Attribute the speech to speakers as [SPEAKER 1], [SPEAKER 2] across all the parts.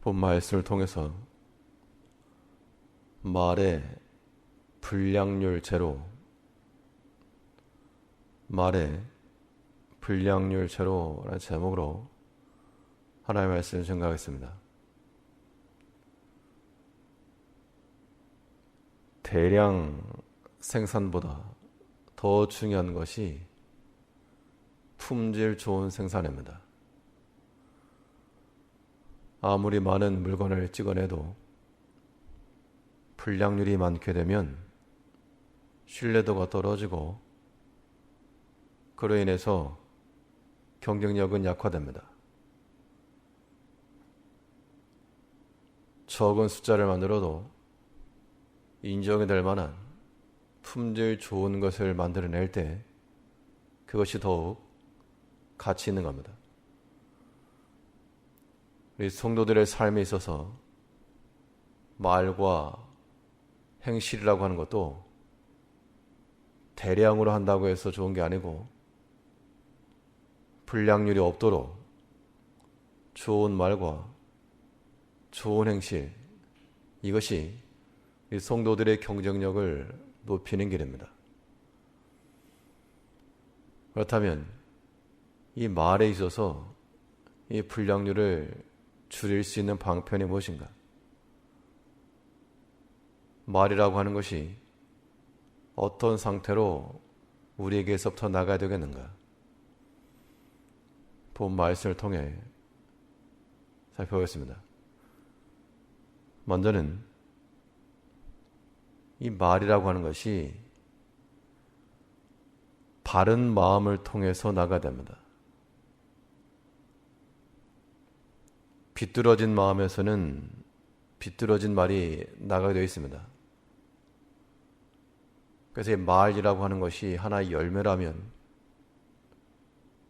[SPEAKER 1] 본 말씀을 통해서 말의 불량률 제로, 말의 불량률 제로라는 제목으로 하나님의 말씀을 증거하겠습니다. 대량 생산보다 더 중요한 것이 품질 좋은 생산입니다. 아무리 많은 물건을 찍어내도 불량률이 많게 되면 신뢰도가 떨어지고 그로 인해서 경쟁력은 약화됩니다. 적은 숫자를 만들어도 인정이 될 만한 품질 좋은 것을 만들어낼 때 그것이 더욱 가치 있는 겁니다. 우리 성도들의 삶에 있어서 말과 행실이라고 하는 것도 대량으로 한다고 해서 좋은 게 아니고 불량률이 없도록 좋은 말과 좋은 행실, 이것이 이 성도들의 경쟁력을 높이는 길입니다. 그렇다면 이 말에 있어서 이 불량률을 줄일 수 있는 방편이 무엇인가? 말이라고 하는 것이 어떤 상태로 우리에게서부터 나가야 되겠는가? 본 말씀을 통해 살펴보겠습니다. 먼저는 이 말이라고 하는 것이 바른 마음을 통해서 나가야 됩니다. 비뚤어진 마음에서는 비뚤어진 말이 나가게 되어 있습니다. 그래서 이 말이라고 하는 것이 하나의 열매라면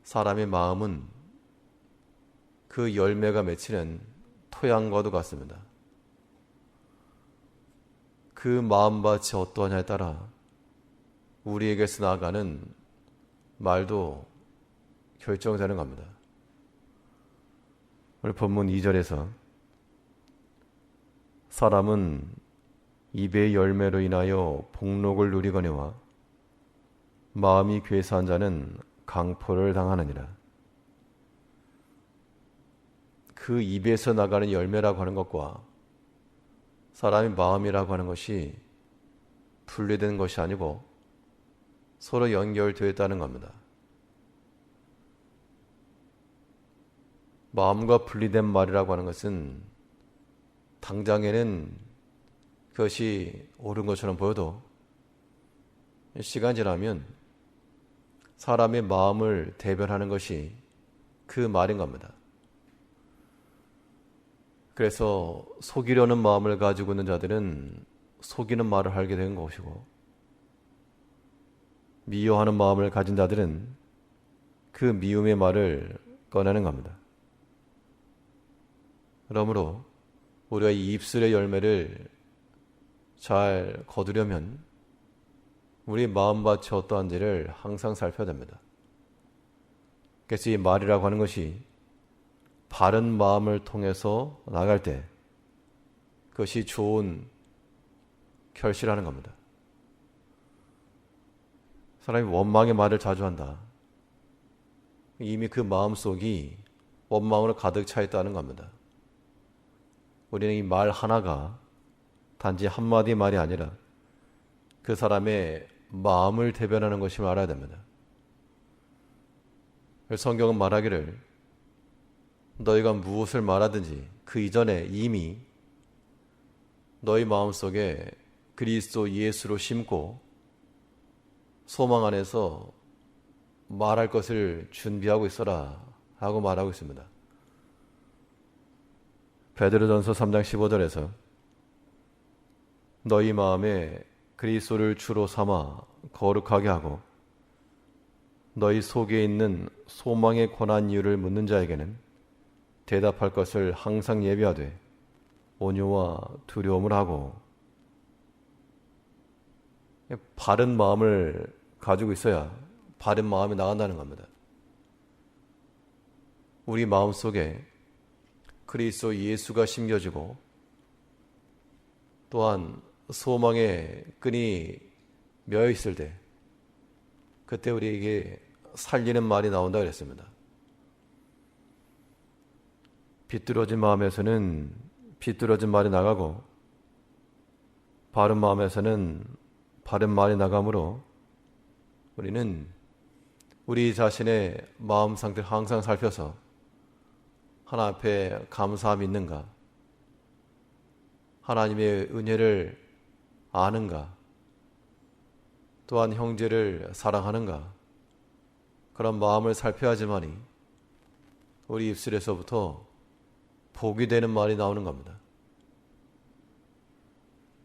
[SPEAKER 1] 사람의 마음은 그 열매가 맺히는 토양과도 같습니다. 그 마음밭이 어떠하냐에 따라 우리에게서 나아가는 말도 결정되는 겁니다. 오늘 본문 2절에서 사람은 입의 열매로 인하여 복록을 누리거니와 마음이 괴수한 자는 강포를 당하느니라. 그 입에서 나가는 열매라고 하는 것과 사람의 마음이라고 하는 것이 분리된 것이 아니고 서로 연결되어 있다는 겁니다. 마음과 분리된 말이라고 하는 것은 당장에는 그것이 옳은 것처럼 보여도 시간이 지나면 사람의 마음을 대변하는 것이 그 말인 겁니다. 그래서 속이려는 마음을 가지고 있는 자들은 속이는 말을 하게 되는 것이고, 미워하는 마음을 가진 자들은 그 미움의 말을 꺼내는 겁니다. 그러므로 우리가 이 입술의 열매를 잘 거두려면 우리 마음밭이 어떠한지를 항상 살펴야 됩니다. 그래서 이 말이라고 하는 것이 바른 마음을 통해서 나갈 때 그것이 좋은 결실하는 겁니다. 사람이 원망의 말을 자주 한다. 이미 그 마음속이 원망으로 가득 차 있다는 겁니다. 우리는 이 말 하나가 단지 한마디 말이 아니라 그 사람의 마음을 대변하는 것임을 알아야 됩니다. 성경은 말하기를 너희가 무엇을 말하든지 그 이전에 이미 너희 마음속에 그리스도 예수로 심고 소망 안에서 말할 것을 준비하고 있어라 하고 말하고 있습니다. 베드로전서 3장 15절에서 너희 마음에 그리스도를 주로 삼아 거룩하게 하고 너희 속에 있는 소망의 권한 이유를 묻는 자에게는 대답할 것을 항상 예비하되 온유와 두려움을 하고, 바른 마음을 가지고 있어야 바른 마음이 나간다는 겁니다. 우리 마음속에 그리스도 예수가 심겨지고 또한 소망의 끈이 매여 있을 때 그때 우리에게 살리는 말이 나온다 그랬습니다. 비뚤어진 마음에서는 비뚤어진 말이 나가고 바른 마음에서는 바른 말이 나가므로 우리는 우리 자신의 마음 상태를 항상 살펴서 하나님 앞에 감사함이 있는가, 하나님의 은혜를 아는가, 또한 형제를 사랑하는가, 그런 마음을 살펴야지만이 우리 입술에서부터 복이 되는 말이 나오는 겁니다.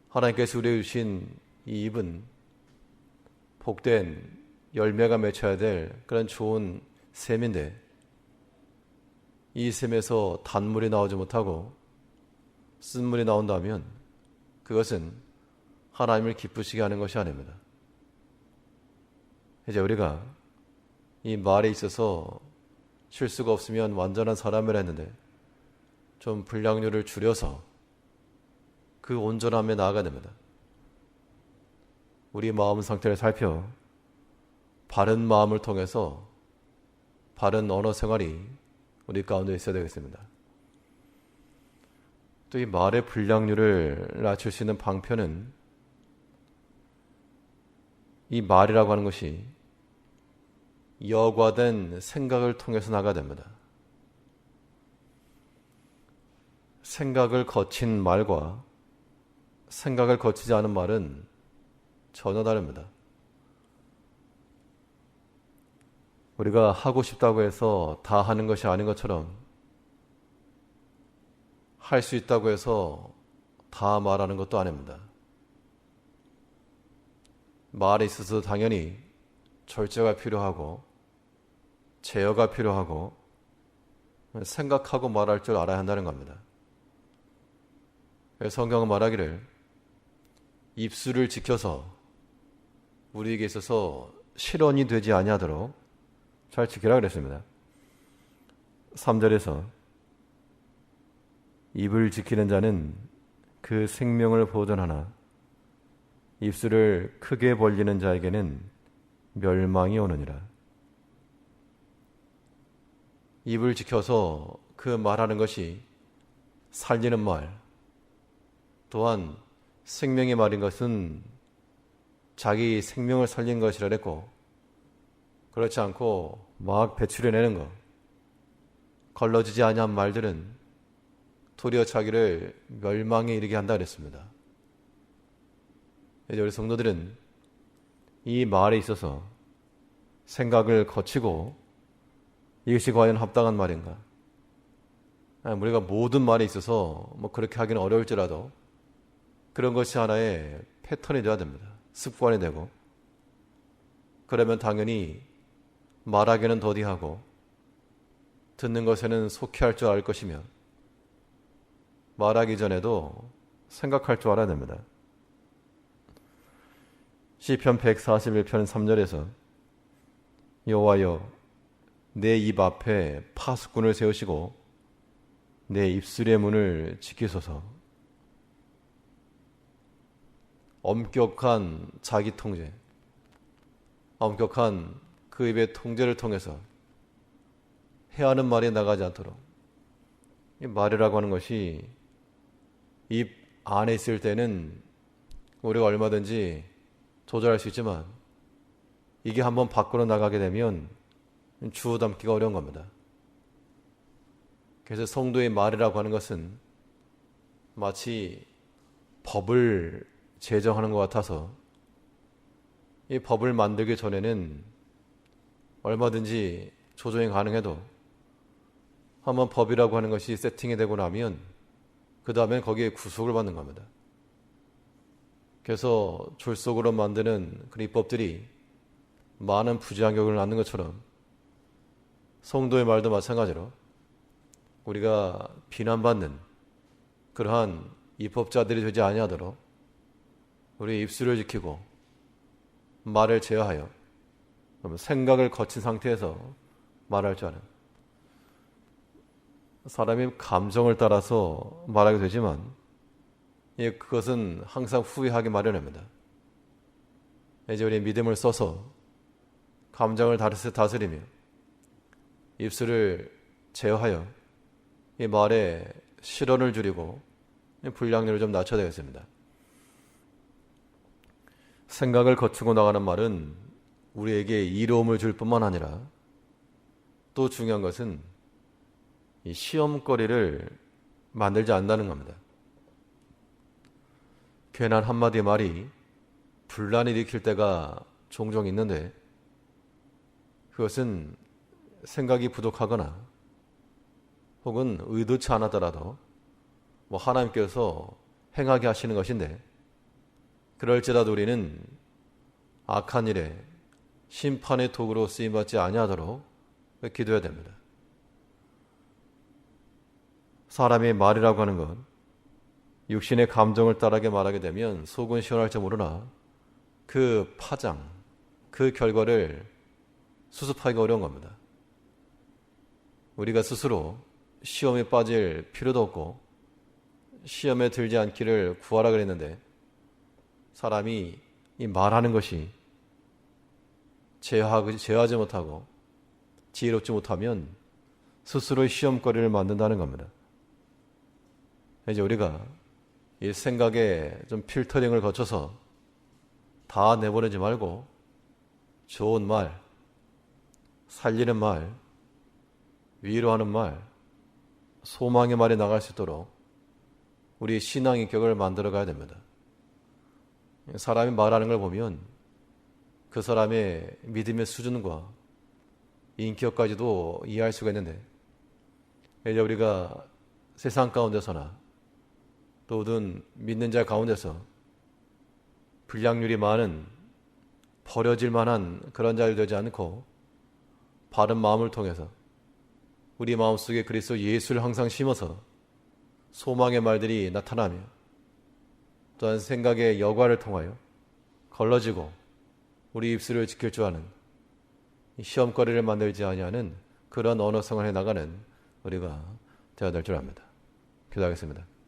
[SPEAKER 1] 하나님께서 우리에게 주신 이 입은 복된 열매가 맺혀야 될 그런 좋은 샘인데 이 샘에서 단물이 나오지 못하고 쓴물이 나온다면 그것은 하나님을 기쁘시게 하는 것이 아닙니다. 이제 우리가 이 말에 있어서 실수가 없으면 완전한 사람이라 했는데 좀 분량률을 줄여서 그 온전함에 나아가야 됩니다. 우리 마음 상태를 살펴 바른 마음을 통해서 바른 언어 생활이 우리 가운데 있어야 되겠습니다. 또 이 말의 분량률을 낮출 수 있는 방편은 이 말이라고 하는 것이 여과된 생각을 통해서 나가야 됩니다. 생각을 거친 말과 생각을 거치지 않은 말은 전혀 다릅니다. 우리가 하고 싶다고 해서 다 하는 것이 아닌 것처럼 할 수 있다고 해서 다 말하는 것도 아닙니다. 말에 있어서 당연히 절제가 필요하고 제어가 필요하고 생각하고 말할 줄 알아야 한다는 겁니다. 성경은 말하기를 입술을 지켜서 우리에게 있어서 실언이 되지 아니하도록 잘 지키라 그랬습니다. 3절에서 입을 지키는 자는 그 생명을 보존하나 입술을 크게 벌리는 자에게는 멸망이 오느니라. 입을 지켜서 그 말하는 것이 살리는 말, 또한 생명의 말인 것은 자기 생명을 살린 것이라 했고 그렇지 않고 막 배출해내는 것, 걸러지지 아니한 말들은 도리어 자기를 멸망에 이르게 한다 그랬습니다. 이제 우리 성도들은 이 말에 있어서 생각을 거치고 이것이 과연 합당한 말인가? 우리가 모든 말에 있어서 그렇게 하기는 어려울지라도 그런 것이 하나의 패턴이 되어야 됩니다. 습관이 되고 그러면 당연히 말하기는 더디하고 듣는 것에는 속히 할 줄 알 것이며 말하기 전에도 생각할 줄 알아야 됩니다. 시편 141편 3절에서 여호와여 내 입 앞에 파수꾼을 세우시고 내 입술의 문을 지키소서. 엄격한 자기 통제, 엄격한 그 입의 통제를 통해서 해야 하는 말이 나가지 않도록 이 말이라고 하는 것이 입 안에 있을 때는 우리가 얼마든지 조절할 수 있지만 이게 한번 밖으로 나가게 되면 주워 담기가 어려운 겁니다. 그래서 성도의 말이라고 하는 것은 마치 법을 제정하는 것 같아서 이 법을 만들기 전에는 얼마든지 조정이 가능해도 한번 법이라고 하는 것이 세팅이 되고 나면 그 다음에 거기에 구속을 받는 겁니다. 그래서 졸속으로 만드는 그 입법들이 많은 부작용을 낳는 것처럼 성도의 말도 마찬가지로 우리가 비난받는 그러한 입법자들이 되지 아니하도록 우리 입술을 지키고 말을 제어하여 생각을 거친 상태에서 말할 줄 아는 사람이 감정을 따라서 말하게 되지만 그것은 항상 후회하기 마련입니다. 이제 우리 믿음을 써서 감정을 다스리며 입술을 제어하여 이 말에 실언을 줄이고 분량률을 좀 낮춰야 되겠습니다. 생각을 거치고 나가는 말은 우리에게 이로움을 줄 뿐만 아니라 또 중요한 것은 이 시험거리를 만들지 않는다는 겁니다. 괜한 한마디 말이 분란을 일으킬 때가 종종 있는데 그것은 생각이 부족하거나 혹은 의도치 않았더라도 하나님께서 행하게 하시는 것인데 그럴지라도 우리는 악한 일에 심판의 도구로 쓰임받지 아니하도록 기도해야 됩니다. 사람의 말이라고 하는 것, 육신의 감정을 따르게 말하게 되면 속은 시원할지 모르나 그 파장, 그 결과를 수습하기가 어려운 겁니다. 우리가 스스로 시험에 빠질 필요도 없고 시험에 들지 않기를 구하라 그랬는데 사람이 이 말하는 것이 제어하지 못하고 지혜롭지 못하면 스스로 시험거리를 만든다는 겁니다. 이제 우리가 이 생각에 좀 필터링을 거쳐서 다 내보내지 말고 좋은 말, 살리는 말, 위로하는 말, 소망의 말이 나갈 수 있도록 우리 신앙 인격을 만들어 가야 됩니다. 사람이 말하는 걸 보면 그 사람의 믿음의 수준과 인격까지도 이해할 수가 있는데 이제 우리가 세상 가운데서나 또는 믿는 자 가운데서 불량률이 많은 버려질 만한 그런 자들 되지 않고 바른 마음을 통해서 우리 마음속에 그리스도 예수를 항상 심어서 소망의 말들이 나타나며 또한 생각의 여과를 통하여 걸러지고 우리 입술을 지킬 줄 아는 시험거리를 만들지 아니하는 그런 언어성을 해나가는 우리가 되어야 될 줄 압니다. 기도하겠습니다.